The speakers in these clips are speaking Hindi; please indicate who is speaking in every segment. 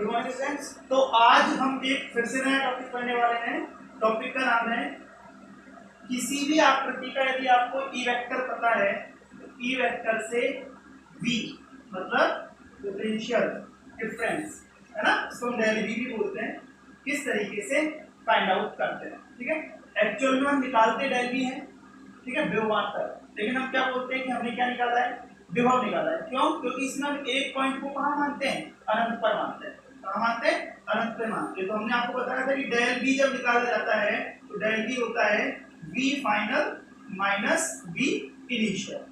Speaker 1: Good morning students. तो आज हम एक फिर से नया टॉपिक पढ़ने वाले हैं। टॉपिक का नाम है किसी भी आकृति का यदि आपको ई वेक्टर पता है तो ई वेक्टर से v मतलब डिफरेंशियल डिफरेंस है ना, इसको हम डेरिवेटिव भी बोलते हैं, किस तरीके से फाइंड आउट करते हैं। ठीक है, एक्चुअल में हम निकालते डेल v है, ठीक है, विभवांतर, लेकिन हम क्या बोलते हैं कि हमने क्या निकाला है, विभव निकाला है। क्यों? क्योंकि इसमें हम एक पॉइंट को कहाँ मानते हैं, अनंत पर मानते हैं। कहाँ मानते हैं? अनंत पर मानते हैं। तो हमने आपको बताया था कि डेल v जब निकाला जाता है तो डेल v होता है v final minus v initial.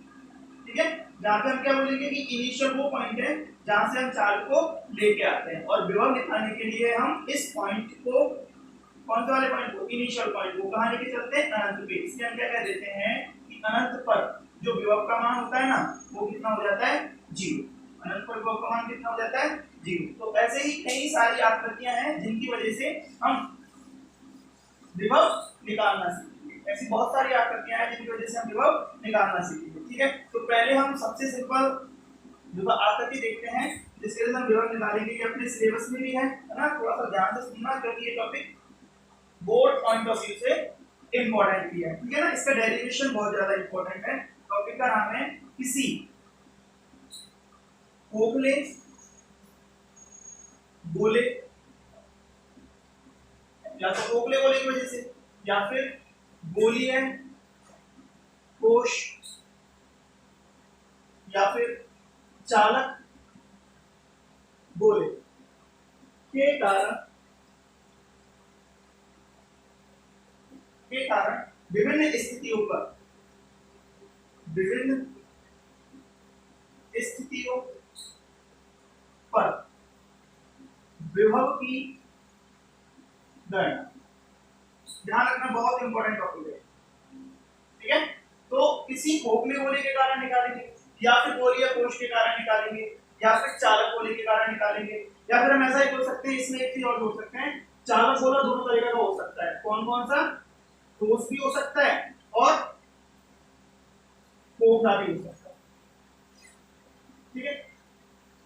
Speaker 1: ठीक है, जहाँ पे हम क्या बोलेंगे कि इनिशियल वो पॉइंट है जहाँ से हम चार्ज को लेके आते हैं, और विभव निकालने के लिए हम इस पॉइंट को, कौन से वाले पॉइंट को, इनिशियल पॉइंट को कहाँ लेके चलते हैं, अनंत पे। इसलिए हम क्या कह देते हैं कि अनंत पर जो विभव का मान होता है ना, वो कितना हो जाता है, 0। अनंत पर विभव का मान कितना हो जाता है, 0। तो ऐसे ही कई सारी आकृतियां हैं जिनकी वजह से हम विभव निकालना सीखेंगे। ऐसी बहुत सारी आकृतियां हैं जिनकी वजह से हम विभव निकालना सीखेंगे। ठीक है, तो पहले हम सबसे सिंपल विभव आकृति देखते हैं जिसके लिए हम विभव निकालेंगे। ये अपने सिलेबस में भी है ना, थोड़ा सा ध्यान से सुनना क्योंकि ये topic board point of view से इंपॉर्टेंट भी है। ठीक है ना, इसका डेरिवेशन बहुत ज्यादा इंपॉर्टेंट है। टॉपिक का नाम है किसी खोखले गोले, या तो खोखले गोले की वजह से, या फिर गोलीय कोश, या फिर चालक गोले के कारण विभिन्न स्थितियों पर विभव की गणना। ध्यान रखना, बहुत इंपॉर्टेंट टॉपिक है। ठीक है, तो किसी खोखले गोले के कारण निकालेंगे, या फिर गोलीय कोश के कारण निकालेंगे, या फिर चालक गोले के कारण निकालेंगे, या फिर हम ऐसा ही बोल सकते हैं, इसमें एक चीज और बोल सकते हैं, चालक गोला दोनों तरीके का हो सकता है। कौन कौन सा? ठोस भी हो सकता है और खोखला भी हो सकता है। ठीक है,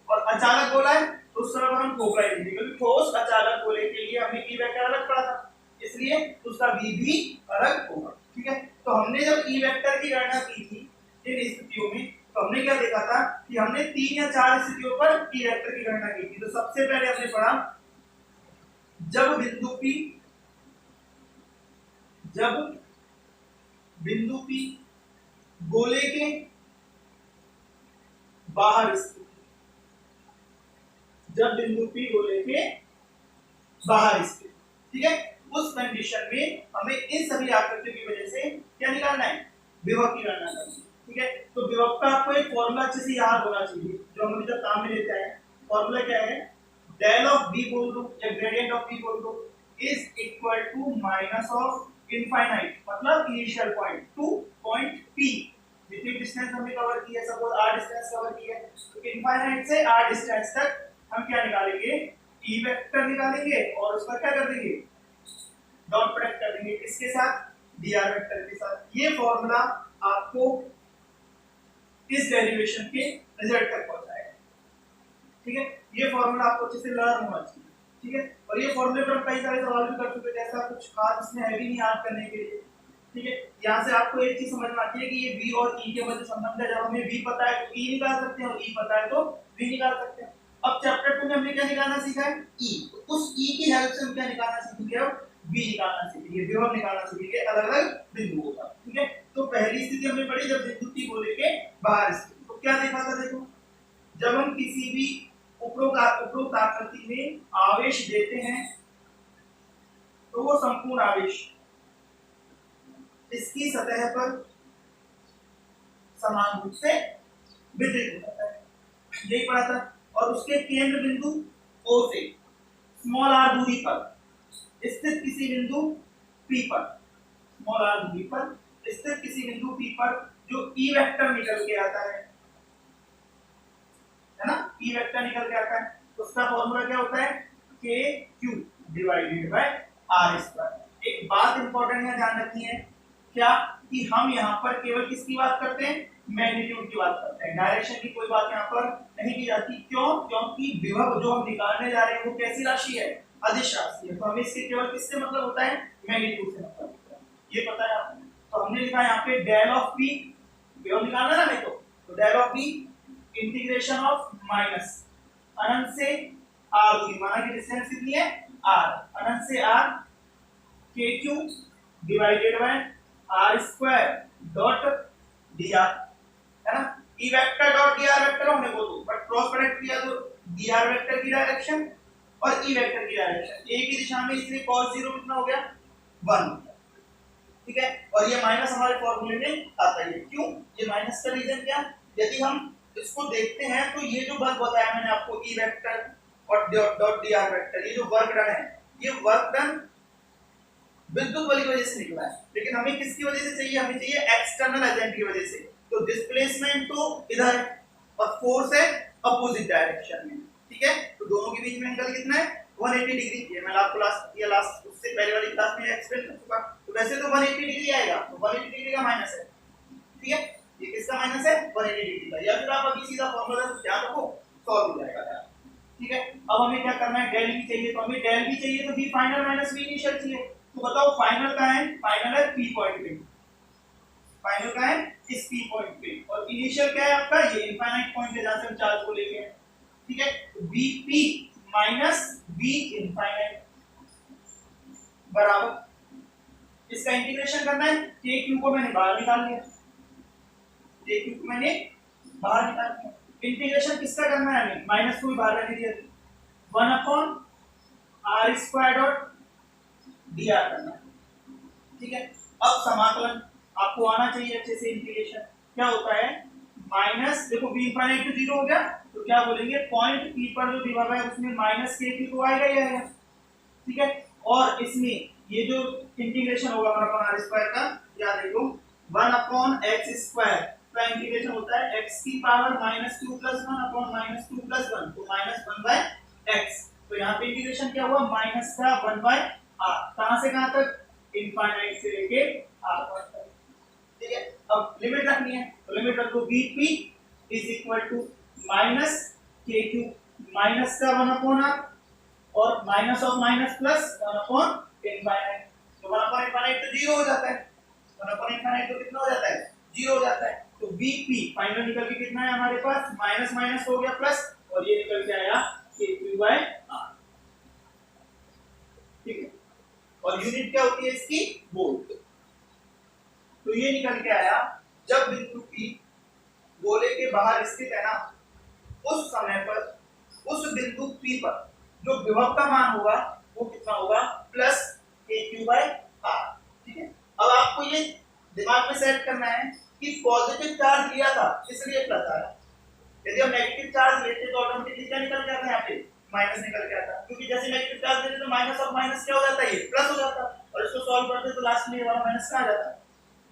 Speaker 1: और अचालक गोला है तो उस तरह हम खोखला ही लेंगे, क्योंकि ठोस अचालक गोले के लिए हमने ई वेक्टर अलग पढ़ा था, इसलिए उसका v भी अलग होगा। ठीक है, तो हमने जब ई वेक्टर की गणना की थी इन स्थितियों में, तो हमने क्या देखा था कि हमने 3 या 4 स्थितियों पर ई वेक्टर की गणना की थी। तो सबसे पहले हमने पढ़ा जब बिंदु P गोले के बाहर स्थित, जब बिंदु P गोले के बाहर स्थित। ठीक है, उस कंडीशन में हमें इन सभी आकृतियों की वजह से क्या निकालना है, विभव की गणना करनी है। ठीक है, तो विभव का आपको एक फॉर्मूला अच्छे से याद होना चाहिए जो हम जब काम में लेते हैं। फॉर्मूला क्या है, डेल ऑफ v बोल दो या ग्रेडियंट ऑफ v बोल दो is equal to minus of infinite मतलब initial point to point p। जितनी डिस्टेंस हमने कवर की है, सपोज r डिस्टेंस कवर की है, तो इनफाइनाइट से r डिस्टेंस तक हम क्या निकालेंगे, ई वेक्टर निकालेंगे और उसका क्या कर देंगे, डॉट प्रोडक्ट कर देंगे, इसके साथ dr वेक्टर के साथ। ये फॉर्मूला आपको इस डेरिवेशन के रिजल्ट तक पहुंचाएगा। ठीक है, ये फॉर्मूला आपको अच्छे से लर्न होना चाहिए। ठीक है, और ये फॉर्मूले पर हम कई सारे सवाल भी कर चुके हैं, जैसा कुछ खास इसमें है भी नहीं याद करने के लिए। ठीक है, यहाँ से आपको एक चीज समझ में आती है कि ये v और e के मध्य संबंध है। जब हमें v पता है तो e निकाल सकते हैं, और e पता है तो v निकाल सकते हैं। अब चैप्टर 2 में हमने क्या निकालना सीखा है, e। तो उस e की हेल्प से हम क्या निकालना सीखेंगे, अब v निकालना सीखेंगे, विभव निकालना सीखेंगे अलग अलग बिंदुओं का। ठीक है, तो पहली स्थिति हमने पढ़ी जब बिंदु P गोले के बाहर स्थित। तो क्या देखा था, देखो, जब हम किसी भी उपरोक्त आकृति में आवेश देते हैं तो वो संपूर्ण आवेश इसकी सतह पर समान रूप से वितरित हो जाता है, यही पढ़ा था। और उसके केंद्र बिंदु O से स्मॉल r दूरी पर स्थित किसी बिंदु P पर, स्मॉल r दूरी पर स्थित किसी बिंदु P पर जो ई वेक्टर निकल के आता है ना, ई वेक्टर निकल के आता है, उसका फॉर्मूला क्या होता है, KQ divided by R square. एक बात इंपॉर्टेंट है, ध्यान रखनी है, क्या कि हम यहाँ पर केवल किसकी बात करते हैं, मैग्नीट्यूड की बात करते हैं, डायरेक्शन की कोई बात यहाँ पर नहीं की जाती। क्यों? क्योंकि विभव जो हम निकालने जा रहे हैं वो कैसी राशि है? अदिश राशि है। तो हमें इसके केवल किससे मतलब होता है? मैग्नीट्यूड से मतलब होता है, ये पता है आपको। तो हमने लिखा यहाँ पे डेल ऑफ पी, विभव निकालना ना मेरे को, तो del of P integration of minus अनंत से आर दूरी, माना कि डिस्टेंस कितनी है? आर, अनंत से R K Q divided by R square dot D R, है ना। E vector dot D R vector होने को दो, बट क्रॉस प्रोडक्ट किया तो डी आर वेक्टर की डायरेक्शन और ई वेक्टर की डायरेक्शन एक ही दिशा में, इसलिए cos 0 कितना हो गया? 1, ठीक है। और ये माइनस हमारे फॉर्मूले में आता है। क्यों ये माइनस का रीजन क्या? यदि हम इसको देखते हैं तो ये जो वर्क बताया मैंने आपको ई वेक्टर और डॉट डी आर वेक्टर, ये जो वर्क डन है, ये वर्क डन विद्युत बल की वजह से निकला है, लेकिन हमें किसकी वजह से चाहिए? हमें चाहिए एक्सटर्नल एजेंट की वजह से। तो डिस्प्लेसमेंट तो इधर है और फोर्स है अपोजिट डायरेक्शन में, ठीक है। तो दोनों के बीच में एंगल कितना है? 180 डिग्री। ये मैं आपको लास्ट उससे पहले वाली क्लास में एक्सप्लेन कर चुका। तो वैसे तो 180 डिग्री आएगा, तो 180 डिग्री का माइनस है, ठीक है। ये किसका माइनस है? 180 डिग्री का। या फिर आप अभी सीधा फार्मूला ध्यान रखो, सॉल्व हो जाएगा, ठीक है। अब हमें क्या करना है? डेल भी चाहिए, तो हमें डेल भी चाहिए तो B final minus B initial चाहिए। तो बताओ फाइनल का है? फाइनल है पी पॉइंट पे, फाइनल का है इस पी पॉइंट पे, और इनिशियल क्या है आपका? ये इनफाइनाइट पॉइंट है जहां से हम चार्ज को लेके हैं, ठीक है। तो बीपी माइनस बी इनफाइनाइट बराबर, इसका इंटीग्रेशन करना है। के क्यू को मैंने बाहर निकाल लिया, के क्यू को मैंने बाहर निकाल लिया। इंटीग्रेशन किसका करना है? हमें माइनस को भी बाहर रहने दिया, 1 upon R square dot D R करना है, ठीक है। अब समाकलन आपको आना चाहिए अच्छे से। इंटीग्रेशन क्या होता है? माइनस, देखो बी इनफाइनाइट टू 0 हो गया, तो क्या बोलेंगे? पॉइंट पी पर जो विभव है उसमें माइनस के क्यू तो आएगा ही आएगा, ठीक है। और इसमें ये जो इंटीग्रेशन होगा 1 अपॉन आर स्क्वायर का, याद रखो 1 अपॉन एक्स स्क्वायर का इंटीग्रेशन होता है x की पावर -2 + 1 अपॉन -2 + 1, तो -1/x। तो यहाँ पे इंटीग्रेशन क्या हुआ? माइनस का 1/r, कहां से कहां तक? इनफाइनाइट से लेके r तक, ठीक है। अब लिमिट रखनी है, तो लिमिट रखो bp = माइनस kq माइनस का 1 अपॉन r और minus of minus plus 1 upon infinite. तो 1 अपॉन इनफाइनाइट तो 0 हो जाता है, 1 अपॉन इनफाइनाइट तो कितना हो जाता है? 0 हो जाता है। तो bp फाइनल निकल के कितना है हमारे पास? माइनस माइनस हो गया प्लस, और ये निकल के आया kq/r, ठीक है। और यूनिट क्या होती है इसकी? वोल्ट। तो ये निकल के आया, जब बिंदु P गोले के बाहर स्थित है ना, उस समय पर उस बिंदु P पर जो विभव का मान होगा वो कितना होगा? प्लस kq/r, ठीक है। अब आपको ये दिमाग में सेट करना है कि पॉजिटिव चार्ज लिया था इसलिए प्लस आया, यदि हम नेगेटिव चार्ज लेते तो ऑटोमेटिकली क्या निकल के आता है? यहाँ पे माइनस निकल के आता, क्योंकि जैसे नेगेटिव चार्ज देते तो माइनस ऑफ माइनस क्या हो जाता है? ये प्लस हो जाता, और इसको सॉल्व करते तो लास्ट में ये वाला माइनस कहाँ आ जाता है?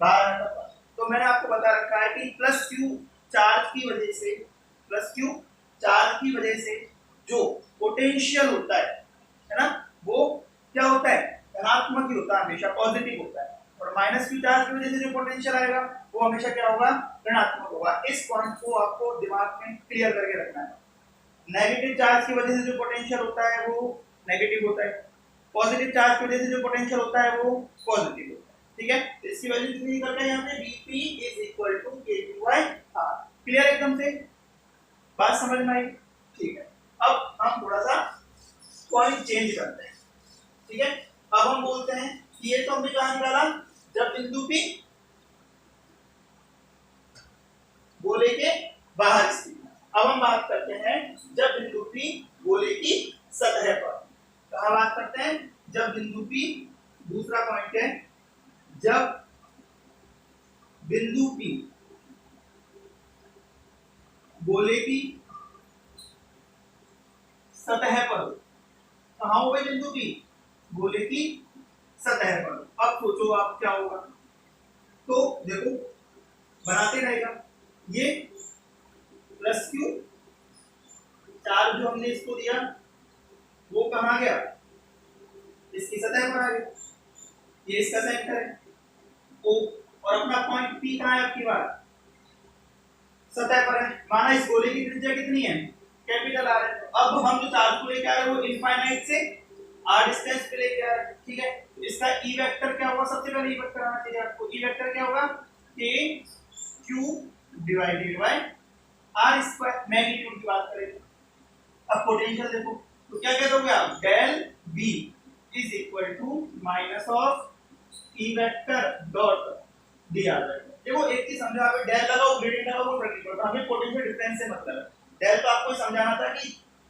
Speaker 1: बाहर आ जाता। तो मैंने आपको बता रखा है कि प्लस क्यू चार्ज की वजह से, प्लस क्यू चार्ज की वजह से जो पोटेंशियल होता है ना, वो क्या होता है? धनात्मक ही होता है, हमेशा पॉजिटिव होता है। और माइनस क्यू चार्ज की वजह से जो पोटेंशियल आएगा वो हमेशा क्या होगा? ऋणात्मक होगा। इस पॉइंट को आपको दिमाग में क्लियर करके रखना है। नेगेटिव चार्ज की वजह से जो पोटेंशियल होता है वो नेगेटिव होता है, पॉजिटिव चार्ज की वजह से जो पोटेंशियल होता है वो पॉजिटिव होता है, ठीक है। तो इसकी वजह से कितनी करते हैं यहाँ पे? Vp = kq/r। क्लियर एकदम से? बात समझ में आई? ठीक है। अब हम थोड़ा सा पॉइंट चेंज करते हैं, ठीक है। अब हम बोलते हैं कि ये तो हमने कहां निकाला? जब बिंदु P गोले के बाहर स्थित। अब हम बात करते हैं जब बिंदु P गोले की सतह पर। कहां बात करते हैं? जब बिंदु P, दूसरा पॉइंट है, जब बिंदु P गोले की सतह पर। कहां हो गए बिंदु P? गोले की सतह पर। अब सोचो आप क्या होगा? तो देखो बनाते रहेगा, ये प्लस क्यू चार्ज जो हमने इसको दिया वो कहां गया? इसकी सतह पर आ गया, ये इसका सेंटर है ओ, और अपना पॉइंट P कहां है आपकी बात? सतह पर है, माना इस गोले की त्रिज्या कितनी है, कैपिटल आर है। अब हम जो चार्ज को लेके आ रहे हैं वो इनफाइनाइट से आर डिस्टेंस पे लेके आ रहे हैं, ठीक है। तो इसका ई वेक्टर क्या होगा, सबसे पहले ई वेक्टर आना चाहिए आपको। ई वेक्टर क्या होगा, k q divided by R square, magnitude की बात करें। अब पोटेंशियल देखो, तो क्या कह दोगे आप, del v is equal to minus of E vector dot dr vector. देखो एक चीज समझो, आप डेल लगाओ ग्रेडियंट लगाओ वो फर्क नहीं पड़ता, हमें पोटेंशियल डिफरेंस से मतलब है। डेल तो आपको समझाना था कि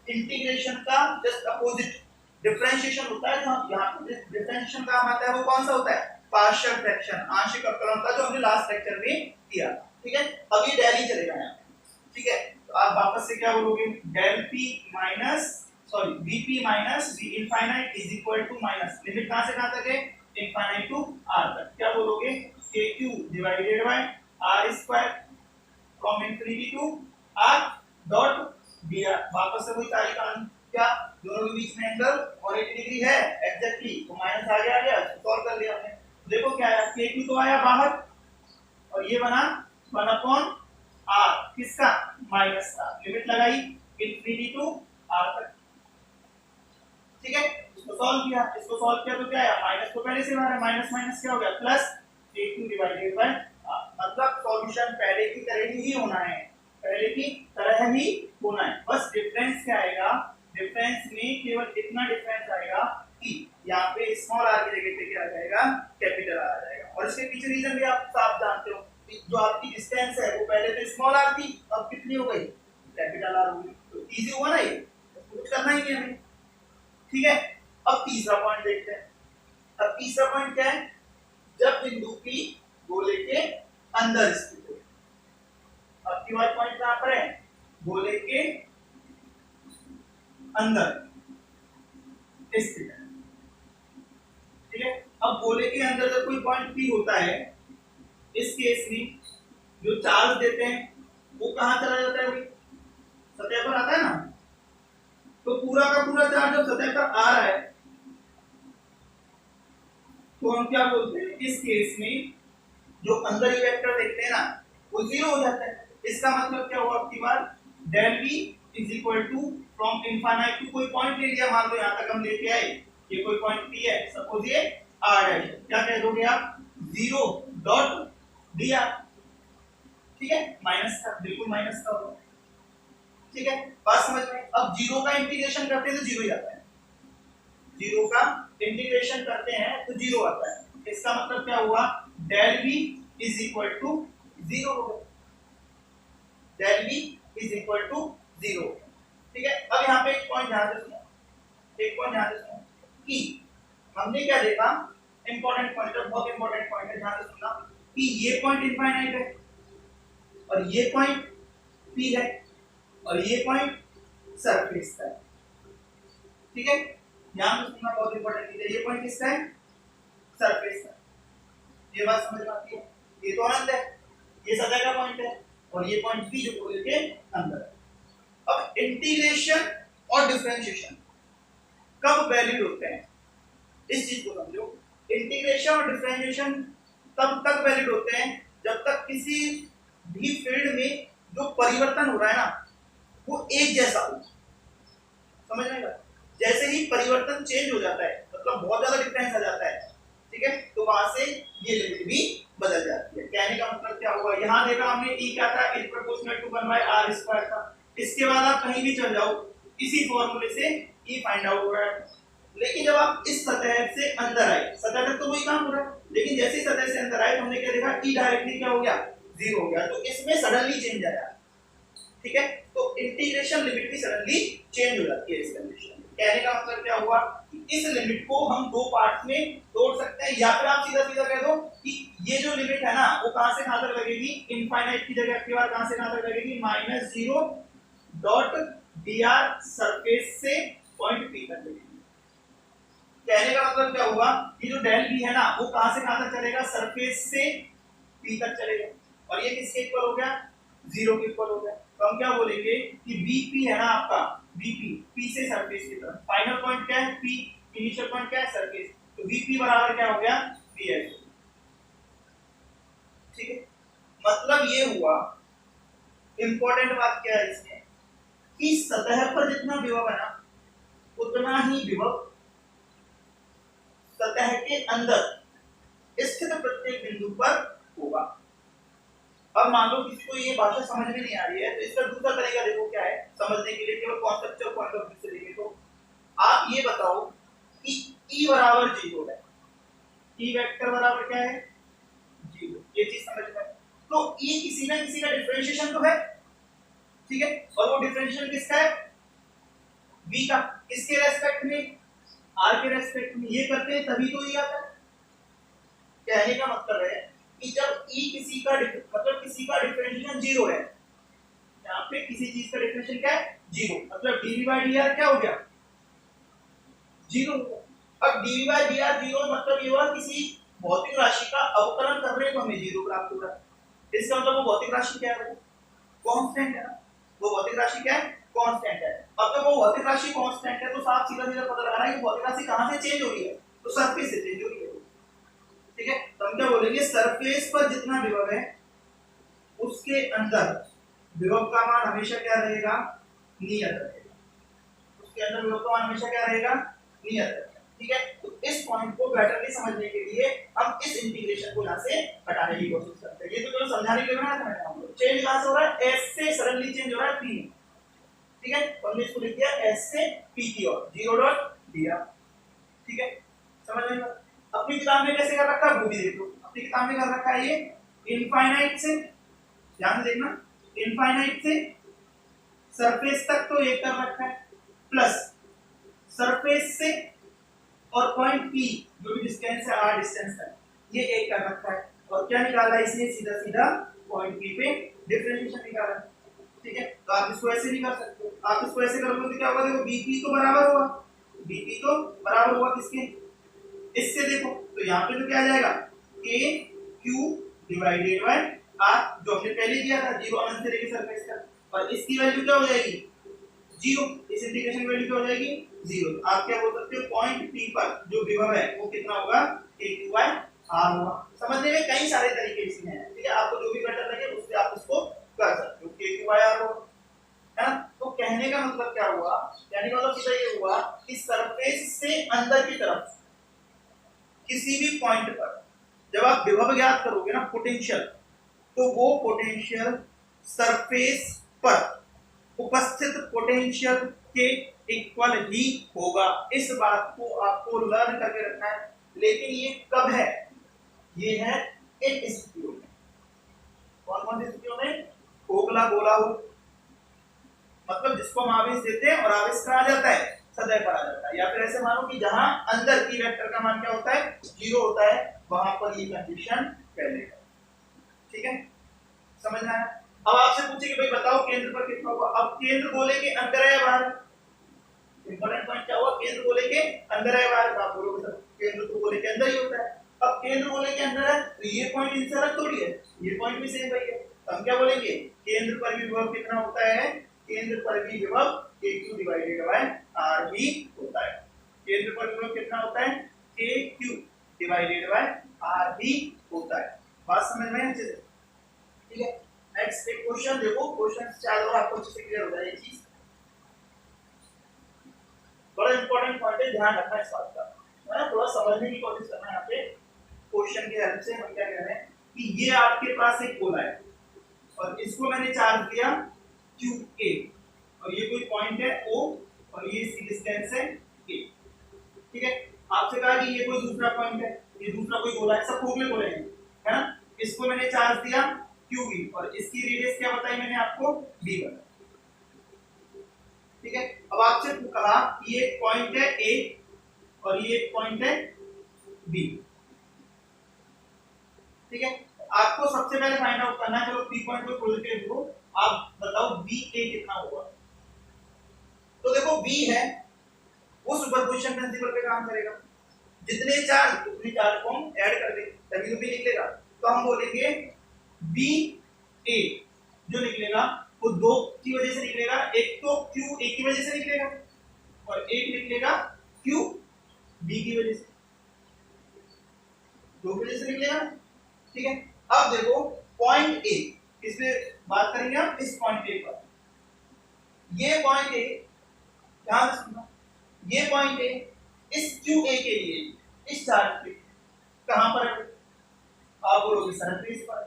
Speaker 1: इंटीग्रेशन का जस्ट अपोजिट डिफरेंशिएशन होता है। जो हम यहाँ पे डिफरेंशिएशन काम आता है वो कौन सा होता है, पार्शियल फ्रैक्शन, आंशिक अवकलन का, जो हमने लास्ट लेक्चर में किया, ठीक है। अब ये डेल ही चलेगा यहाँ, ठीक है। तो आप वापस से क्या बोलोगे, del p minus sorry vp minus v infinite is equal to minus limit कहां से कहां तक है, इनफाइनाइट टू r तक। क्या बोलोगे, kq divided by r square from infinity to r dot dr। वापस से वही सारी कहानी, क्या दोनों के बीच में एंगल 180 डिग्री है एग्जैक्टली, तो माइनस आ गया, सॉल्व कर लिया हमने। देखो क्या आया, kq तो आया बाहर और ये बना 1 r, किसका, माइनस का। लिमिट लगाई इंफिनिटी टू r तक, ठीक है। इसको सॉल्व किया, इसको सॉल्व किया तो क्या आया, माइनस तो पहले से बाहर है, माइनस माइनस क्या हो गया, plus k2 divided by r। मतलब सॉल्यूशन पहले की तरह ही होना है, पहले की तरह ही होना है, बस डिफरेंस क्या आएगा, डिफरेंस में केवल इतना डिफरेंस आएगा कि यहाँ पे स्मॉल r की जगह पे क्या आ जाएगा, कैपिटल r आ जाएगा। और इसके पीछे रीजन भी आप साफ जानते हो, जो आपकी डिस्टेंस है वो पहले तो स्मॉल r थी, अब कितनी हो गई, कैपिटल R हो गई। तो इजी हुआ ना, ये कुछ करना ही नहीं हमें, ठीक है। अब तीसरा पॉइंट देखते हैं। अब तीसरा पॉइंट क्या है, जब बिंदु P गोले के अंदर स्थित हो। अब की बात पॉइंट कहां पर है, गोले के अंदर स्थित है, ठीक है। अब गोले के अंदर जब कोई पॉइंट P होता है, इस केस में जो चार्ज देते हैं वो कहां चला जाता है भाई, सतह पर आता है ना। तो पूरा का पूरा चार्ज जब सतह पर आ रहा है तो हम क्या बोलते हैं, इस केस में जो अंदर ही वेक्टर देखते हैं ना वो जीरो हो जाता है। इसका मतलब क्या हुआ आपकी बात, del v is equal to from infinite to कोई पॉइंट ले लिया, मान लो यहां तक हम लेके आए, ये कोई पॉइंट p है, सपोज ये r है, क्या कह दोगे आप, 0 डॉट dr, ठीक है। माइनस का, बिल्कुल माइनस का होगा, ठीक है। बात समझ में। अब जीरो का इंटीग्रेशन करते हैं तो जीरो ही आता है, जीरो का इंटीग्रेशन करते हैं तो जीरो आता है। इसका मतलब क्या हुआ, del v is equal to 0 हो गया, del v is equal to 0, ठीक है। अब यहाँ पे एक पॉइंट ध्यान से सुनो, एक पॉइंट ध्यान से सुनो कि हमने क्या देखा, इंपॉर्टेंट पॉइंट है, बहुत इंपॉर्टेंट पॉइंट है, ध्यान से सुनना कि ये पॉइंट इनफाइनाइट है और ये पॉइंट P है और ये पॉइंट सरफेस का है, ठीक है। ध्यान से सुनना, बहुत इंपॉर्टेंट चीज है, ये पॉइंट किसका है, सरफेस का। ये बात समझ में आती है, ये तो अनंत है, ये सतह का पॉइंट है और ये पॉइंट P जो गोले के अंदर है। अब इंटीग्रेशन और डिफरेंशिएशन कब वैलिड होते हैं, इस चीज को समझो। इंटीग्रेशन और डिफरेंशिएशन तब तक वैलिड होते हैं जब तक किसी भी फील्ड में जो परिवर्तन हो रहा है ना वो एक जैसा हो, समझ में आएगा। जैसे ही परिवर्तन चेंज हो जाता है, मतलब बहुत ज्यादा डिफरेंस आ जाता है, ठीक है, तो वहां से ये लिमिट भी बदल जाती है। कहने का मतलब क्या हुआ, यहाँ देखा हमने e क्या था, is proportional to 1/r square था। इसके बाद आप कहीं भी चल जाओ, इसी फॉर्मूले से e फाइंड आउट हो रहा है। लेकिन जब आप इस सतह से अंदर आए, सतह तक तो वही काम हो रहा है, लेकिन जैसे ही सतह से अंदर आए तो हमने क्या देखा, e डायरेक्टली क्या हो गया, 0 हो गया। तो इसमें सडनली चेंज आया, ठीक है। तो इंटीग्रेशन लिमिट भी सडनली चेंज हो जाती है इस कंडीशन में। कहने का मतलब क्या हुआ कि इस लिमिट को हम दो पार्ट्स में तोड़ सकते हैं, या फिर आप सीधा सीधा कह दो कि ये जो लिमिट है ना वो कहां से कहां तक लगेगी, इनफाइनाइट की जगह के बाद कहां से कहां तक लगेगी, -0 डॉट dr सरफेस से पॉइंट P तक लगेगी। कहने का मतलब क्या हुआ कि जो डेल v है ना वो कहां से कहां तक चलेगा, सरफेस से P तक चलेगा, और ये किसके इक्वल हो गया, 0 के इक्वल हो गया। तो हम क्या बोलेंगे कि VP है ना आपका, VP P से सरफेस की तरफ, फाइनल पॉइंट क्या है P, इनिशियल पॉइंट क्या है सरफेस, तो VP बराबर क्या हो गया, VS, ठीक है। मतलब ये हुआ इंपॉर्टेंट बात क्या है इसमें कि सतह पर जितना विभव है ना उतना ही विभव सतह के अंदर स्थित प्रत्येक बिंदु पर होगा। अब मान लो किसी को ये भाषा समझ में नहीं आ रही है तो इसका दूसरा तरीका देखो क्या है समझने के लिए, केवल कॉन्सेप्चुअल पॉइंट ऑफ व्यू से देखें तो आप ये बताओ कि E बराबर 0 है, E वेक्टर बराबर क्या है 0, ये चीज समझ में। तो E किसी ना किसी का डिफरेंशिएशन तो है, ठीक है, और वो डिफरेंशिएशन किसका है V का, किसके रेस्पेक्ट में R के रेस्पेक्ट में, ये करते हैं तभी तो ये आता है। कहने का मतलब है कि जब E किसी का मतलब किसी का डिफरेंशिएशन 0 है, यहाँ पे किसी चीज का डिफरेंशिएशन क्या है 0, मतलब dV/dr क्या हो गया 0। अब dV/dr 0 मतलब ये हुआ किसी भौतिक राशि का अवकलन कर रहे हैं तो हमें 0 प्राप्त हो रहा है। इसका मतलब वो भौतिक राशि क्या है, कांस्टेंट है ना, वो भौतिक राशि क्या है कांस्टेंट है। अब जब वो भौतिक राशि कांस्टेंट है तो साफ सीधा सीधा पता लगाना है कि भौतिक राशि कहां से चेंज हो रही है, तो सरफेस से चेंज हो रही है, ठीक है। तो हम क्या बोलेंगे सरफेस पर जितना विभव है उसके अंदर विभव का मान हमेशा क्या रहेगा नियत रहेगा, उसके अंदर विभव का मान हमेशा क्या रहेगा नियत रहेगा, ठीक है। तो इस पॉइंट को बेटरली समझने के लिए हम इस इंटीग्रेशन को यहां से हटाने की कोशिश करते हैं। ये तो चलो समझाने के लिए बनाया था मैंने, हम लोग चेंज कहां से हो रहा है s से सडनली चेंज हो रहा है p, ठीक है। तो हमने इसको लिख दिया s से p की ओर 0.dr, ठीक है, समझ में। अपनी किताब में कैसे कर रखा है वो भी देख लो, अपनी किताब में कर रखा है ये इनफाइनाइट से, ध्यान से देखना, इनफाइनाइट से सरफेस तक तो एक कर रखा है, प्लस सरफेस से और पॉइंट P जो भी डिस्टेंस है r डिस्टेंस है ये एक कर रखा है, और क्या निकाला है इसने सीधा सीधा पॉइंट P पे डिफरेंशिएशन निकाला, ठीक है। तो आप इसको ऐसे नहीं कर सकते, आप इसको ऐसे करोगे तो क्या होगा, देखो Bp तो बराबर होगा, Bp तो बराबर होगा किसके, इससे देखो तो यहाँ पे तो क्या आ जाएगा KQ डिवाइडेड बाय R जो हमने पहले दिया था 0 अनंत से लेकर सरफेस तक, और इसकी वैल्यू क्या हो जाएगी 0, इस इंटीग्रेशन की वैल्यू क्या हो जाएगी 0। आप क्या बोल सकते हो पॉइंट P पर जो विभव है वो कितना होगा KQ बाय R होगा। समझने में कई सारे तरीके इसमें हैं, ठीक है, आपको जो भी बेटर लगे उससे आप इसको कर सकते हो, KQ बाय R होगा, है ना। तो कहने का मतलब क्या हुआ, कहने का मतलब सीधा ये हुआ कि सरफेस से अंदर की तरफ किसी भी पॉइंट पर जब आप विभव ज्ञात करोगे ना पोटेंशियल, तो वो पोटेंशियल सरफेस पर उपस्थित पोटेंशियल के इक्वल ही होगा। इस बात को आपको लर्न करके रखना है, लेकिन ये कब है, ये है इन स्थितियों में, कौन कौन सी स्थितियों में, खोखला गोला हो, मतलब जिसको हम आवेश देते हैं और आवेश कहा जाता है सतह पर आ जाता है, या फिर ऐसे मानो कि जहां अंदर की वेक्टर का मान क्या होता है 0 होता है, वहां पर ये कंडीशन फैलेगा, ठीक है, समझ में आया। अब आपसे पूछे कि भाई बताओ केंद्र पर कितना होगा, अब केंद्र गोले के अंदर है या बाहर, इंपॉर्टेंट पॉइंट क्या हुआ, केंद्र गोले के अंदर है बाहर, आप बोलोगे सर केंद्र तो गोले के अंदर ही होता है। अब केंद्र गोले के अंदर है तो ये पॉइंट इनसे अलग थोड़ी है, ये पॉइंट भी सेम वही है, तो हम क्या बोलेंगे केंद्र पर भी विभव कितना होता है, केंद्र पर भी विभव KQ डिवाइडेड बाय R ही होता है, केंद्र पर विभव कितना होता है KQ डिवाइडेड बाय R ही होता है। बात समझ में अच्छे से, ठीक है। नेक्स्ट एक क्वेश्चन देखो, क्वेश्चन चार और आपको अच्छे से क्लियर हो जाए ये चीज, बड़ा इंपॉर्टेंट पॉइंट है, ध्यान रखना इस बात का, है ना, थोड़ा समझने की कोशिश करना है यहाँ पे क्वेश्चन की हेल्प से। हम क्या कह रहे हैं कि ये आपके पास एक गोला है और इसको मैंने चार्ज दिया QA, और ये कोई पॉइंट है O और ये इसकी डिस्टेंस है A, ठीक है। आपसे कहा कि ये कोई दूसरा पॉइंट है, ये दूसरा कोई गोला है, सब खोखले गोले हैं, है ना, इसको मैंने चार्ज दिया QB और इसकी रेडियस क्या बताई मैंने आपको B1, ठीक है। अब आपसे कहा कि ये पॉइंट है A और ये पॉइंट है B, ठीक है। आपको सबसे पहले फाइंड आउट करना है, चलो P पॉइंट को खोल के देखो, आप बताओ BA कितना होगा। तो देखो B है वो सुपरपोजिशन प्रिंसिपल पे काम करेगा, जितने चार्ज उतने चार्ज को हम ऐड कर देंगे तभी तो B निकलेगा। तो हम बोलेंगे BA जो निकलेगा वो दो की वजह से निकलेगा, एक तो QA की वजह से निकलेगा और एक निकलेगा QB की वजह से, दो की वजह से निकलेगा, ठीक है। अब देखो पॉइंट A, इसमें बात करेंगे हम इस पॉइंट ए पर। ये पॉइंट ए, ध्यान से सुनना, ये पॉइंट ए इस क्यू ए के लिए इस चार्ज पे कहां पर है? आप बोलोगे सरफेस पर।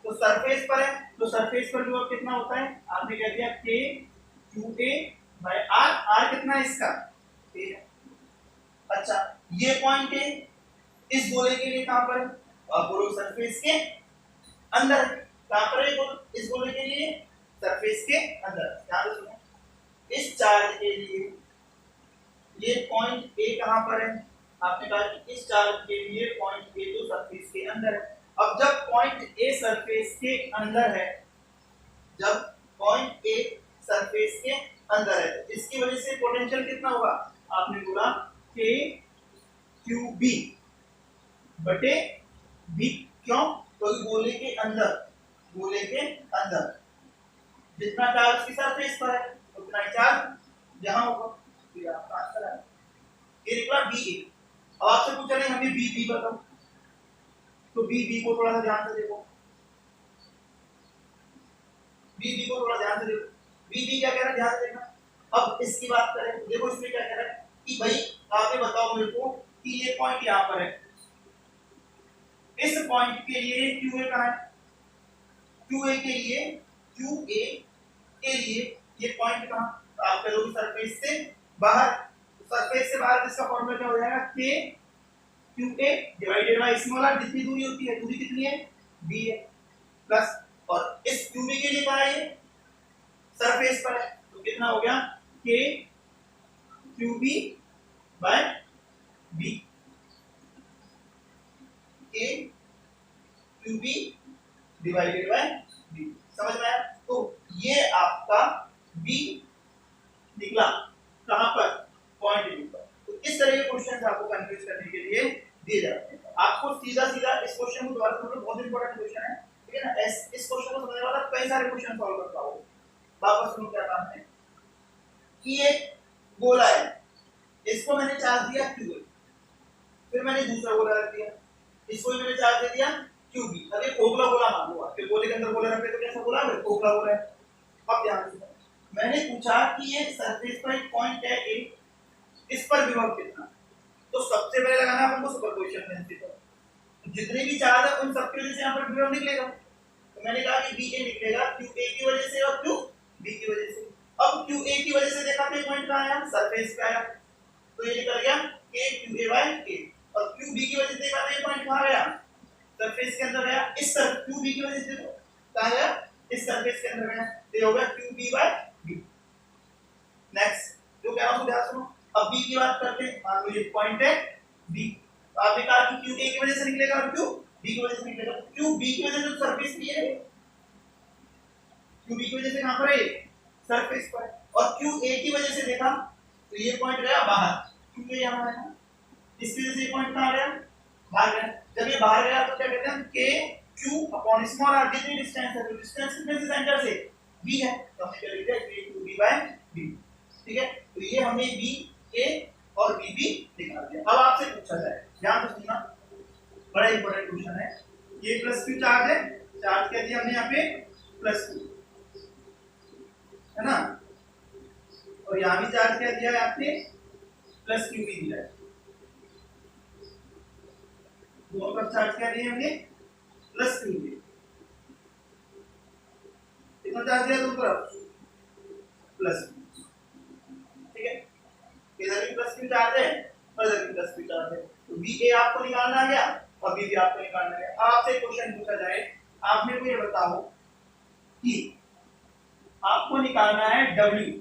Speaker 1: तो सरफेस पर है तो सरफेस पर जो कितना होता है, आपने कह दिया K Q A by R. R कितना है इसका? ए। अच्छा, ये पॉइंट ए इस गोले के लिए कहां पर है? आप बोलोगे सरफेस के अंदर। कहां पर है इस गोले के लिए? सरफेस के अंदर। ध्यान से सुनो, इस चार्ज के लिए ये पॉइंट ए कहां पर है? आपने कहा कि इस चार्ज के लिए पॉइंट ए तो सरफेस के अंदर है। अब जब पॉइंट ए सरफेस के अंदर है, जब पॉइंट ए सरफेस के अंदर है, इसकी वजह से पोटेंशियल कितना होगा? आपने बोला के क्यू बी बटे बी। क्यों? क्योंकि गोले के अंदर, गोले के अंदर जितना चार्ज की सरफेस पर है उतना ही चार्ज यहां होगा। फिर आपका आंसर है ये निकला बी ए। अब आपसे पूछा नहीं हमें बी बी बताओ, तो बी को थोड़ा सा ध्यान से देखो, बी को थोड़ा ध्यान से देखो। बी क्या कह रहा है, ध्यान से देखना। अब इसकी बात करें, देखो इसमें क्या कह रहा है कि भाई आप ये बताओ मेरे को कि ये पॉइंट यहां पर है, इस पॉइंट के लिए क्यू ए कहां है? क्यू ए के लिए, क्यू ए के लिए ये पॉइंट कहां? तो आप कहोगे सरफेस से बाहर। सरफेस से बाहर इसका फॉर्मूला क्या हो जाएगा? K Q A divided by small R. जितनी दूरी होती है, दूरी कितनी है? बी है, प्लस, और इस क्यू बी के लिए कहां है? सरफेस पर है, तो कितना हो गया? K Q B by B. K Q B divided by B. समझ में आया? तो ये आपका बी निकला कहां पर? पॉइंट बी पर। तो इस तरह के क्वेश्चन आपको कंफ्यूज करने के लिए दिए जाते हैं। आपको सीधा सीधा इस क्वेश्चन को दोबारा समझो, बहुत इंपॉर्टेंट क्वेश्चन है, ठीक है ना। इस क्वेश्चन को समझने वाला कई सारे क्वेश्चन सॉल्व कर पाओगे। वापस सुनो क्या काम है कि एक गोला है, इसको मैंने चार्ज दिया क्यू ए, फिर मैंने दूसरा गोला रख दिया, इसको भी मैंने चार्ज दे दिया क्यू बी। अब ये खोखला गोला मान लो, फिर गोले के अंदर गोला रखे तो कैसा गोला है? खोखला गोला है। अब ध्यान से मैंने पूछा कि ये सरफेस पर एक पॉइंट है ए, इस पर विभव कितना? तो सबसे पहले लगाना है हमको सुपरपोजिशन प्रिंसिपल। जितने भी चार्ज है उन सबके वजह से यहाँ पर विभव निकलेगा। तो मैंने कहा कि बी ए निकलेगा क्यू ए की वजह से और क्यू बी की वजह से। अब क्यू ए की वजह से देखा तो पॉइंट कहां आया? सरफेस पे आया, तो ये निकल गया के क्यू ए बाय के। और क्यू बी की वजह से देखा तो पॉइंट कहां गया? सरफेस के अंदर गया। इस क्यू बी की वजह से देखो कहां गया? इस सरफेस के अंदर गया, तो ये हो गया Q B by B. Next जो कह रहा हूं ध्यान सुनो। अब बी की बात करते हैं, मान लो ये पॉइंट है बी, तो आपने कहा कि क्यू ए की वजह से निकलेगा और क्यू बी की वजह से निकलेगा। क्यू बी की वजह से सरफेस पे है, क्यू बी की वजह से कहां पर है? सरफेस पर। और क्यू ए की वजह से देखा तो ये पॉइंट गया बाहर, क्यू ए यहां है, इसकी वजह से ये पॉइंट कहां गया? बाहर गया। जब ये बाहर गया तो क्या कहते हैं? के क्यू अपॉन स्मॉल आर। जितनी डिस्टेंस है, तो डिस्टेंस कितने से सेंटर से? बी है, तो हमने क्या लिख दिया? K Q B by B. ठीक है, तो ये हमें बी ए और बी बी निकाल दिया। अब आपसे पूछा जाए, ध्यान से सुनना, बड़ा इंपॉर्टेंट क्वेश्चन है। ये प्लस क्यू चार्ज है, चार्ज कह दिया हमने यहाँ पे प्लस क्यू, है ना, और यहाँ भी चार्ज क्या दिया है आपने? प्लस क्यू भी दिया है। दोनों तरफ चार्ज क्या दिए हमने? प्लस क्यू दिए। कितना चार्ज दिया दोनों तरफ? प्लस। ठीक है, इधर भी प्लस क्यू चार्ज है और इधर भी प्लस क्यू चार्ज है। तो बी ए आपको निकालना आ गया और बी बी आपको निकालना आ गया। अब आपसे क्वेश्चन पूछा जाए, आप मेरे को ये बताओ कि आपको निकालना है W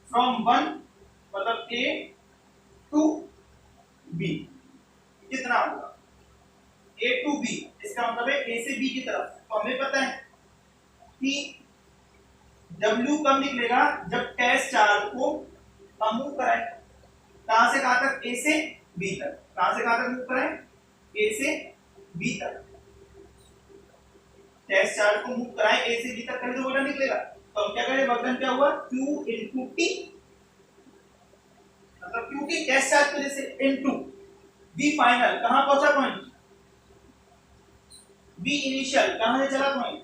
Speaker 1: फ्रॉम 1 मतलब A टू B, कितना होगा? A टू B, इसका मतलब है A से B की तरफ। तो हमें पता है कि W कब निकलेगा? जब टेस्ट चार्ज को हम मूव कराएं, कहां से कहां तक? A से B तक। कहां से कहां तक मूव कराएं? A से B तक। टेस्ट चार्ज को मूव कराएं A से B तक, कभी तो वोल्टेज निकलेगा। तो हम क्या करें? वर्तन क्या हुआ? Q into T, मतलब Q की टेस्ट चार्ज की वजह से into V फाइनल। कहां पहुंचा पॉइंट? V इनिशियल कहां से चला पॉइंट?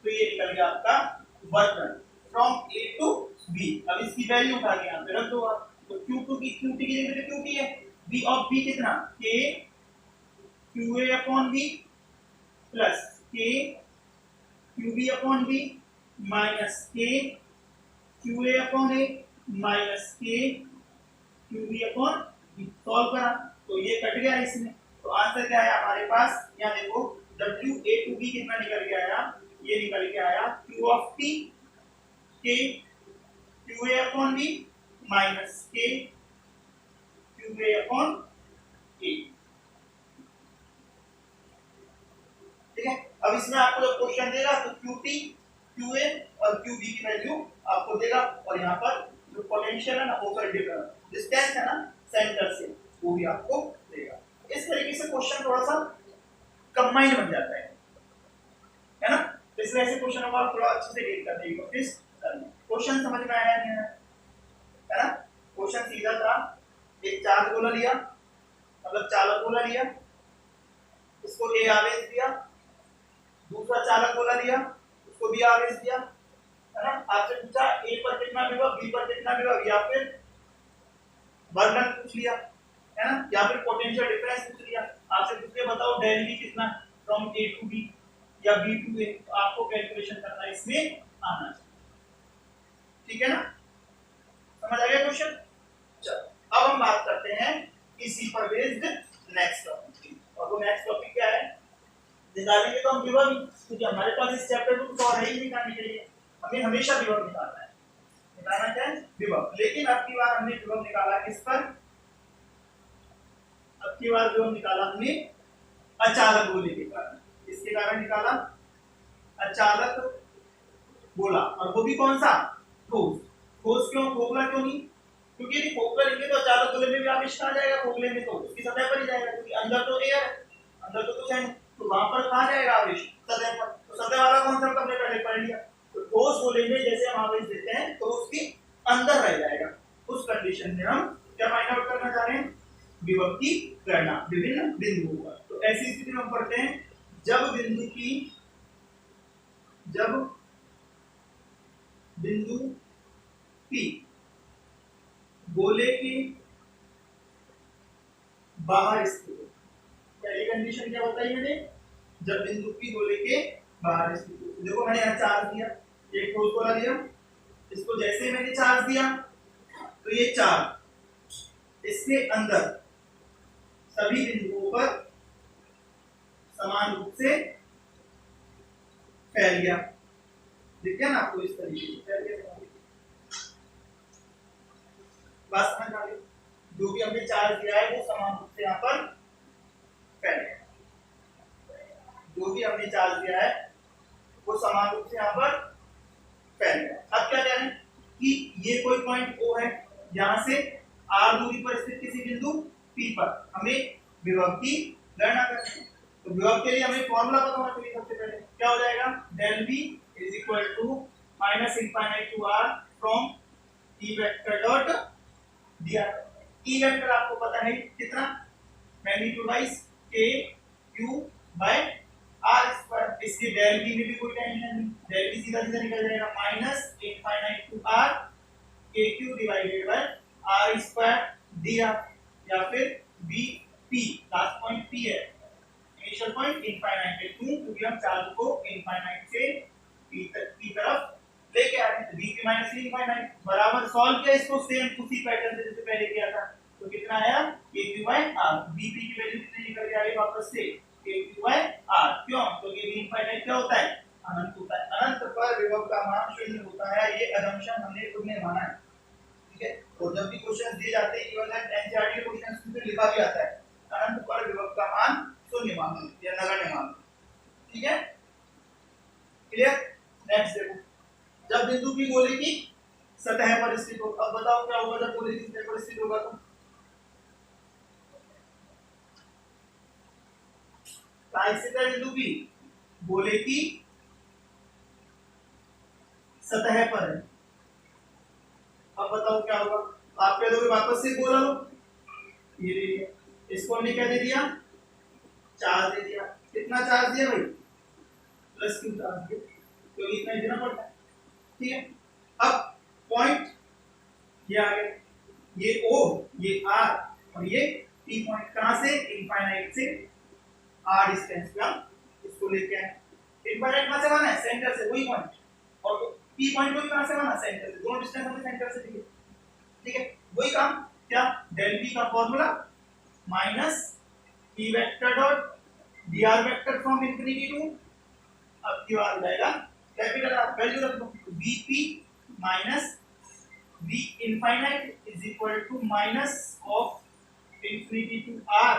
Speaker 1: तो ये निकल गया आपका work done from A to B. अब इसकी वैल्यू उठा के यहाँ पे रख दो आप, तो Q2 की QT की जगह पे QT है, B ऑफ B कितना K QA upon B plus K QB upon B minus K QA upon A minus K QB upon B। Solve करा तो ये कट गया इसमें, तो आंसर क्या है हमारे पास, यहाँ देखो WA टू B कितना निकल के आया, ये निकल के आया Q of T K QA upon B minus K QA upon A। ठीक है, अब इसमें आपको जब क्वेश्चन देगा तो QT QA और QB की वैल्यू आपको देगा, और यहाँ पर जो पोटेंशियल है ना वो कर डिस्टेंस है ना सेंटर से वो भी आपको देगा। इस तरीके से क्वेश्चन थोड़ा सा कंबाइंड बन जाता है ना। तो इस वजह से क्वेश्चन को आप थोड़ा अच्छे से डील करने की कोशिश करना। क्वेश्चन समझ में आया नहीं है ना? क्वेश्चन सीधा था, एक चार्ज गोला लिया, मतलब चालक गोला लिया, उसको A आवेश दिया, दूसरा चालक गोला लिया, उसको B आवेश दिया, है ना। आपसे पूछा A पर कितना विभव, B पर कितना विभव, या फिर वर्क डन पूछ लिया, है ना, या फिर पोटेंशियल डिफरेंस पूछ लिया। आपसे पूछ के बताओ डेल V कितना फ्रॉम A टू B या B टू A, तो आपको कैलकुलेशन करना इसमें आना चाहिए। ठीक है ना, समझ आ गया क्वेश्चन। चलो अब हम बात करते हैं इसी पर बेस्ड नेक्स्ट टॉपिक, और वो नेक्स्ट टॉपिक क्या है निकालेंगे तो हम विभव, क्योंकि हमारे पास इस चैप्टर में कुछ और है ही निकालने के लिए, हमें हमेशा विभव निकालना है। निकालना क्या है विभव, लेकिन अब की बार हमने विभव निकाला किस पर, अब की बार विभव निकाला हमने अचालक गोले के कारण। इसके कारण निकाला अचालक गोला, और वो भी कौन सा ठोस। ठोस क्यों, खोखला क्यों नहीं, क्योंकि यदि खोखला लेंगे तो अचालक गोले में भी आवेश आ जाएगा, खोखले में तो उसकी सतह पर ही जाएगा, क्योंकि अंदर तो एयर है, अंदर तो कुछ है नहीं, तो वहां पर कहां जाएगा आवेश, सतह पर। तो सतह वाला कॉन्सेप्ट हमने पहले पढ़ लिया। तो ठोस गोले में जैसे हम आवेश देते हैं तो उसके अंदर रह जाएगा, उस कंडीशन में हम क्या फाइंड आउट करना चाह रहे हैं, विभव की गणना विभिन्न बिंदुओं पर। तो ऐसी स्थिति में हम पढ़ते हैं जब बिंदु P गोले के बाहर स्थित हो। क्या ये कंडीशन क्या बताई मैंने, जब बिंदु P गोले के बाहर स्थित हो। देखो मैंने यहाँ चार्ज दिया, एक ठोस गोला लिया, इसको जैसे मैंने चार्ज दिया तो ये चार्ज इसके अंदर सभी बिंदुओं पर समान रूप से फैल गया। दिख गया ना आपको, इस तरीके से फैल गया। बात समझ आ गई, जो भी हमने चार्ज दिया है वो समान रूप से यहाँ पर फैल गया, जो भी हमने चार्ज दिया है वो समान रूप से यहाँ पर फैल गया। अब क्या कह रहे हैं कि ये कोई पॉइंट O है, यहाँ से r दूरी पर स्थित किसी बिंदु P पर हमें विभव की गणना करनी है। तो विभव के लिए हमें फॉर्मूला पता होना चाहिए। सबसे पहले क्या हो जाएगा, del V is equal to minus infinite to r from E vector dot dr। E vector आपको पता है कितना, magnitude wise k q by r square. इसके del V में भी कोई टेंशन नहीं, del V सीधा सीधा निकल जाएगा minus infinite to r k q divided by r square dr, या फिर P लास्ट पॉइंट P है, इनिशियल पॉइंट इनफाइनाइट है, क्यों, क्योंकि हम चार्ज को इनफाइनाइट से P तक की तरफ लेके आ रहे हैं। तो P माइनस इनफाइनाइट बराबर सॉल्व किया इसको सेम उसी पैटर्न से जैसे पहले किया था, तो कितना आया KQ बाय R। BP की वैल्यू कितनी निकल के आ गई वापस से KQ बाय R। क्यों, क्योंकि इनफाइनाइट क्या होता है, अनंत होता है। अनंत पर विभव का मान शून्य होता है, ये असम्पशन हमने खुद ने माना है। ठीक है, और जब भी क्वेश्चन दिए जाते हैं इवन एनसीईआरटी के क्वेश्चंस में लिखा भी आता है अनंत पर विभव का मान शून्य मान या नगण्य मान। ठीक है, क्लियर। नेक्स्ट देखो, जब बिंदु P गोले की सतह पर स्थित हो। अब बताओ क्या होगा जब गोले की सतह पर स्थित होगा, तो बिंदु P गोले की सतह पर है। अब बताओ क्या होगा, आप कह दोगे वापस से गोला लो, ये ले लिया, इसको हमने क्या दे दिया, चार्ज दे दिया। कितना चार्ज दिया भाई, प्लस Q चार्ज दिया। क्योंकि इतना ही देना पड़ता है। ठीक है, अब पॉइंट ये आ गया, ये O, ये R और ये P पॉइंट कहां से, इनफाइनाइट से R डिस्टेंस पे हम इसको लेके आए। इनफाइनाइट कहां से बना है, सेंटर से, वही पॉइंट, और P पॉइंट को कहां से बना, सेंटर से, दोनों डिस्टेंस हमें सेंटर से दिए। ठीक है, वही काम, क्या del P का formula minus P vector dot dr vector from infinity to, अब क्यों आ जाएगा कैपिटल R, वैल्यू रख दो, Vp minus V infinite is equal to minus of infinity to R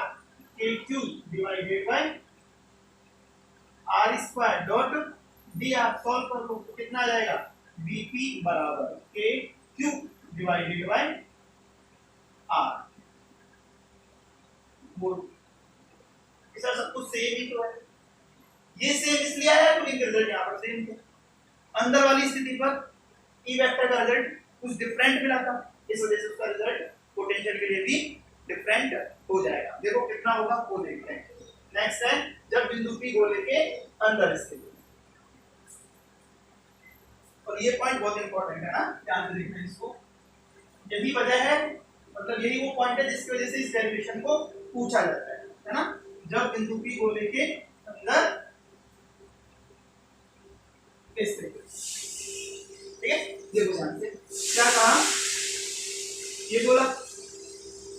Speaker 1: KQ divided by R square dot dr, solve कर लो तो कितना आ जाएगा, Vp बराबर KQ divided by R। बोल इसका सब कुछ सेम ही तो है, ये सेम इसलिए आया क्योंकि रिजल्ट यहाँ पर सेम था। अंदर वाली स्थिति पर ई वेक्टर का रिजल्ट कुछ डिफरेंट मिला था, इस वजह से उसका रिजल्ट पोटेंशियल के लिए भी डिफरेंट हो जाएगा। देखो कितना होगा वो देखते हैं नेक्स्ट है, जब बिंदु P गोले के अंदर स्थित। और ये पॉइंट बहुत इंपॉर्टेंट है ना, ध्यान से देखना इसको, यही वजह है, मतलब यही वो पॉइंट है जिसकी वजह से इस डेरिवेशन को पूछा जाता है ना। जब बिंदु P गोले के अंदर स्थित, ठीक है, देखो ध्यान से क्या कहा, ये बोला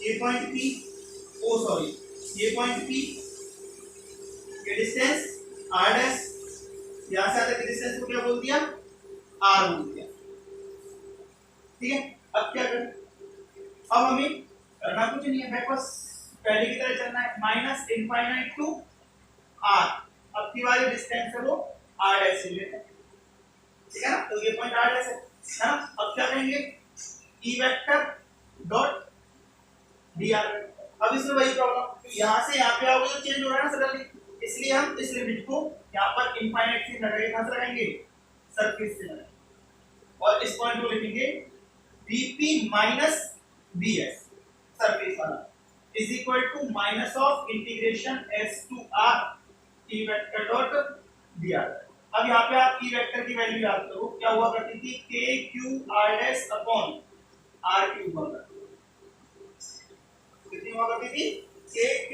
Speaker 1: ये पॉइंट P, ओ सॉरी ये पॉइंट P, ये डिस्टेंस r डैश, यहां से आते डिस्टेंस को क्या बोल दिया, r बोल दिया। ठीक है, अब क्या करें, अब हमें करना कुछ नहीं है, वापस पहले की तरह चलना है, माइनस इनफाइनाइट टू r, अब की वाली डिस्टेंस है वो r डैश से लेते हैं। ठीक है ना, तो ये पॉइंट r डैश है ना। अब क्या करेंगे, ई वेक्टर डॉट dr, अब इसमें वही प्रॉब्लम, तो यहां से यहां पे आओगे तो चेंज हो रहा है ना सडनली, इसलिए हम इस लिमिट को यहां पर इनफाइनाइट से लगाएंगे, कहां से लगाएंगे, सरफेस से लगाएंगे, और इस पॉइंट को लिखेंगे Vp माइनस Vs सरफेस वाला is equal to minus of integration s to r E vector dot dr। अब यहाँ पे आप ई वेक्टर की वैल्यू याद करो, क्या हुआ करती थी, k q r dash upon r cube हुआ करती थी, कितनी हुआ करती थी, k q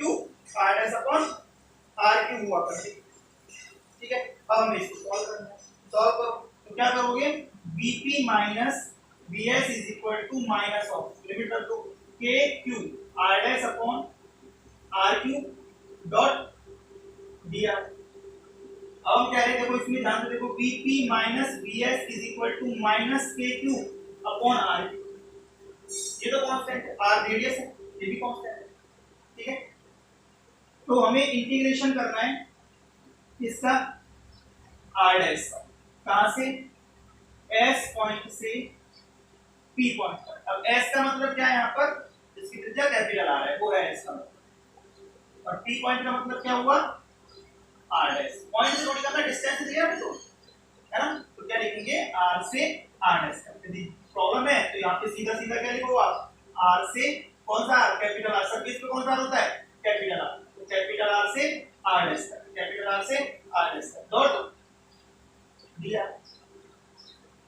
Speaker 1: r dash upon r cube हुआ करती थी। ठीक है, अब हमें इसको सॉल्व करना है, सॉल्व करो तो क्या करोगे, Vp minus Vs is equal to minus of, limit रख दो, k q r dash upon r cube dot dr। अब हम कह रहे हैं, देखो इसमें ध्यान से देखो, Vp minus Vs is equal to minus KQ upon R, ये तो कांस्टेंट है, R रेडियस है, ये भी कांस्टेंट है। ठीक है, तो हमें इंटीग्रेशन करना है इसका R डैश का, कहां से, S पॉइंट से P पॉइंट तक। अब S का मतलब क्या है, यहाँ पर इसकी त्रिज्या कैपिटल R है, वो है S का मतलब, और P पॉइंट का मतलब क्या हुआ, R डैश, पॉइंट से थोड़ी करना, डिस्टेंस दिया है तो, है ना, तो क्या लिखेंगे, R से R डैश का। यदि प्रॉब्लम है तो यहाँ पे सीधा सीधा क्या लिखो आप, R से कौन सा R, कैपिटल R, सरफेस पे कौन सा होता है, कैपिटल R, तो कैपिटल R से R डैश का, कैपिटल R से R डैश का डॉट दिया।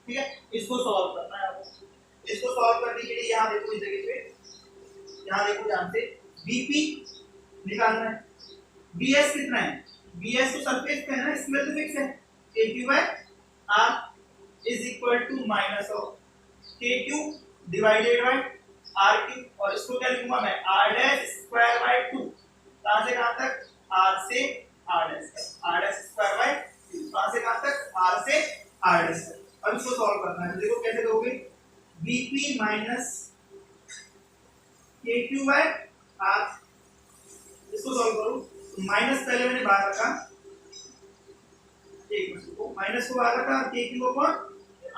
Speaker 1: ठीक है, इसको सॉल्व करना है आपको, इसको सॉल्व करने के लिए यहाँ देखो, इस जगह पे यहाँ देखो ध्यान से, Vp निकालना है, Vs कितना है, Vs तो सरफेस पे है ना, इसमें तो फिक्स है, KQ by R is equal to minus of KQ divided by R cube, और इसको क्या लिखूंगा मैं, R डैश स्क्वायर बाय 2, कहां से कहां तक, R से R डैश तक, R डैश स्क्वायर बाय 2, कहां से कहां तक, R से R डैश तक। अब इसको सॉल्व करना है, देखो कैसे करोगे, Vp minus KQ by R, इसको सॉल्व करो, माइनस पहले मैंने बाहर रखा, एक मिनट को माइनस को बाहर रखा, k cube upon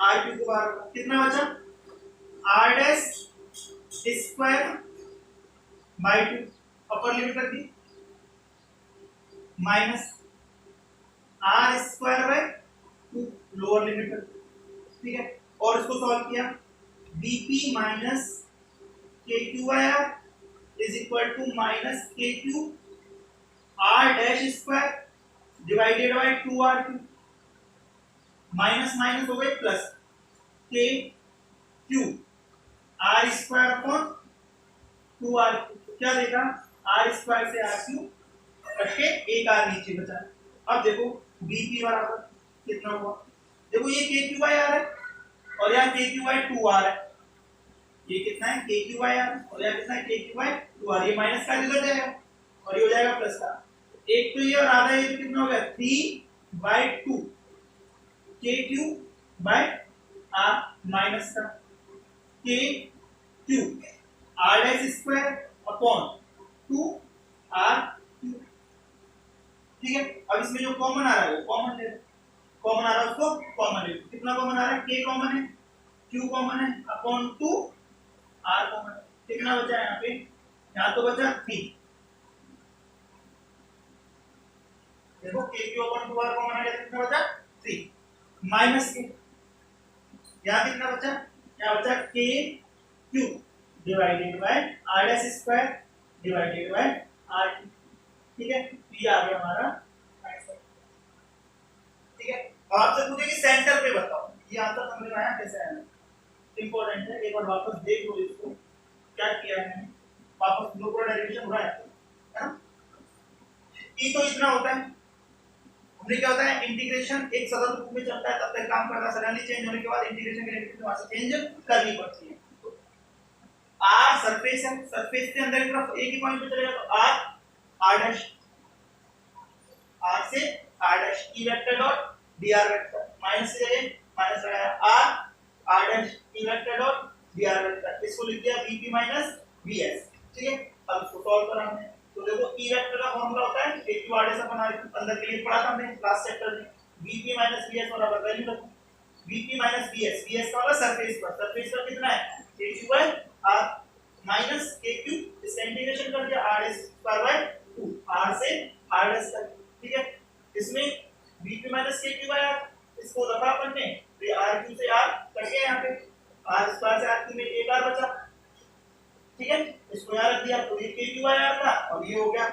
Speaker 1: r cube को बाहर रखा, कितना बचा, r dash square by 2, upper limit रख दी, minus r square by 2 lower limit रख दी। ठीक है, और इसको सॉल्व किया, Vp माइनस KQ आया is equal to minus KQ R dash square divided by 2R cube, minus minus हो गए प्लस के Q R square upon 2r, क्या देखा आर स्क्वायर से आर क्यू करके एक आर नीचे बचा। अब देखो बीपी बराबर कितना हुआ, देखो ये के क्यू बाई आर है और यहाँ के क्यू बाई 2r है, ये कितना है के क्यू बाई आर और यहाँ कितना है के क्यू बाई 2r, ये माइनस का इधर जाएगा और ये हो जाएगा प्लस का, एक तो ये और आधा ये तो कितना हो गया 3/2 के क्यू बाई आर माइनस का के Q R dash square upon 2r Q. ठीक है, अब इसमें जो कॉमन आ रहा है वो कॉमन ले लो, कॉमन आ रहा है उसको कॉमन ले लो, कितना कॉमन आ रहा है k कॉमन है q कॉमन है अपॉन 2r कॉमन है, कितना बचा है यहाँ पे, यहाँ तो बचा 3, देखो k q upon 2r common है, कितना बचा 3 माइनस के, यहाँ कितना बचा, यहाँ बचा k q divided by r dash square divided by r, ठीक है, ये आ गया हमारा आंसर। ठीक है, अब आपसे पूछे कि सेंटर पे बताओ, ये आंसर समझ में आया कैसे आया, इंपॉर्टेंट है, एक बार वापस देख लो इसको क्या किया है मैंने, वापस दो पूरा डेरिवेशन हो रहा है ना, ई तो इतना होता है, हमने क्या होता है इंटीग्रेशन एक सतत रूप में चलता है तब तक काम करता है, सडनली चेंज होने के बाद इंटीग्रेशन की लिमिट वहां से चेंज करनी पड़ती है। आर सरफेस है, सरफेस के अंदर की तरफ एक ही पॉइंट पे चलेगा तो आर डैश, आर से R dash E vector dot dr vector minus से माइनस लगाया R dash E vector dot dr vector, इसको लिख दिया vp माइनस vs। ठीक है, अब इसको सॉल्व करा हमने, तो देखो ई वेक्टर का फार्मूला होता है aq r डैश अपन अंदर के लिए पढ़ा था हमने क्लास चैप्टर में, vp माइनस vs बराबर वैल्यू रखो, vp माइनस vs, vs का मतलब सरफेस पर, सरफेस पर कितना है aq by r minus kq, इसका इंटीग्रेशन कर दिया r स्क्वायर बाय 2 r से r डैश तक। ठीक है, इसमें vp minus kq by r, इसको रखा अपन ने तो ये r क्यू से r कट गया, यहाँ पे r स्क्वायर से r क्यू में एक r बचा। ठीक है, इसको यहाँ रख दिया तो ये kq बाय r था और ये हो गया